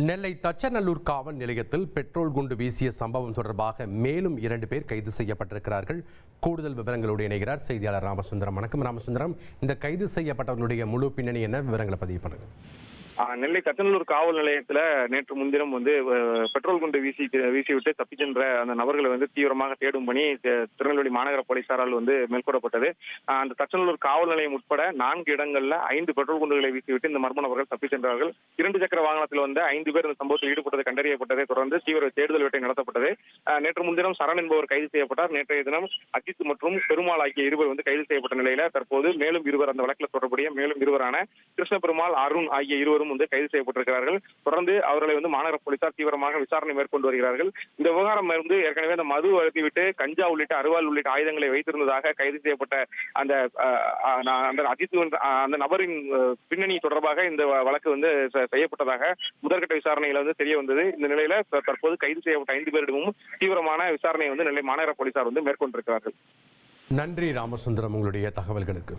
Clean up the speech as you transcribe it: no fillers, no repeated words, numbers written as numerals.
நெல்லை தச்சநல்லூர் காவல் நிலையத்தில் பெட்ரோல் குண்டு வீசிய சம்பவம் தொடர்பாக மேலும் 2 பேர் கைது செய்யப்பட்டிருக்கிறார்கள். கூடுதல் விவரங்களோடு இணைகிறார் செய்தியாளர் ராமசுந்தரம். வணக்கம் ராமசுந்தரம், இந்த கைது செய்யப்பட்டவர்களுடைய முழு பின்னணி என்ன, விவரங்களை பதிவு பண்ணுங்க. நெல்லை தச்சநல்லூர் காவல் நிலையத்தில் நேற்று முன்தினம் பெட்ரோல் குண்டு வீசிவிட்டு தப்பி சென்ற அந்த நபர்களை தீவிரமாக தேடும் பணி திருநெல்வேலி மாநகர போலீசாரால் மேற்கொள்ளப்பட்டது. அந்த தச்சநல்லூர் காவல் நிலையம் உட்பட 4 இடங்களில் 5 பெட்ரோல் குண்டுகளை வீசிவிட்டு இந்த மர்ம நபர்கள் தப்பி சென்றார்கள். 2 சக்கர வாகனத்தில் 5 பேர் இந்த சம்பவத்தில் ஈடுபட்டது கண்டறியப்பட்டதை தொடர்ந்து தீவிர தேடுதல் வேட்டை நடத்தப்பட்டது. நேற்று முன்தினம் சரண் என்பவர் கைது செய்யப்பட்டார். நேற்றைய தினம் அஜித் மற்றும் பெருமாள் ஆகிய இருவர் கைது செய்யப்பட்ட நிலையில தற்போது மேலும் 2 அந்த வழக்கில் தொடர்புடைய மேலும் 2 கிருஷ்ண பெருமாள், அருண் ஆகிய இருவரும் கைது செய்யப்பட்டிருக்கிறார்கள். தொடர்ந்து அவர்களை மாநகர போலீசார் தீவிரமாக விசாரணை மேற்கொண்டு வருகிறார்கள். இந்த விவகாரம் ஏற்கனவே அந்த மது அருந்திவிட்டு கஞ்சா உள்ளிட்ட அருவாள் உள்ளிட்ட ஆயுதங்களை வைத்திருந்ததாக கைது செய்யப்பட்ட அந்த அஜித் அந்த நபரின் பின்னணி தொடர்பாக இந்த வழக்கு செய்யப்பட்டதாக முதற்கட்ட விசாரணையில தெரிய வந்தது. இந்த நிலையில தற்போது கைது செய்யப்பட்ட 5 பேரிடமும் தீவிரமான விசாரணையை நெல்லை மாநகர போலீசார் மேற்கொண்டிருக்கிறார்கள். நன்றி ராமசுந்தரம், உங்களுடைய தகவல்களுக்கு.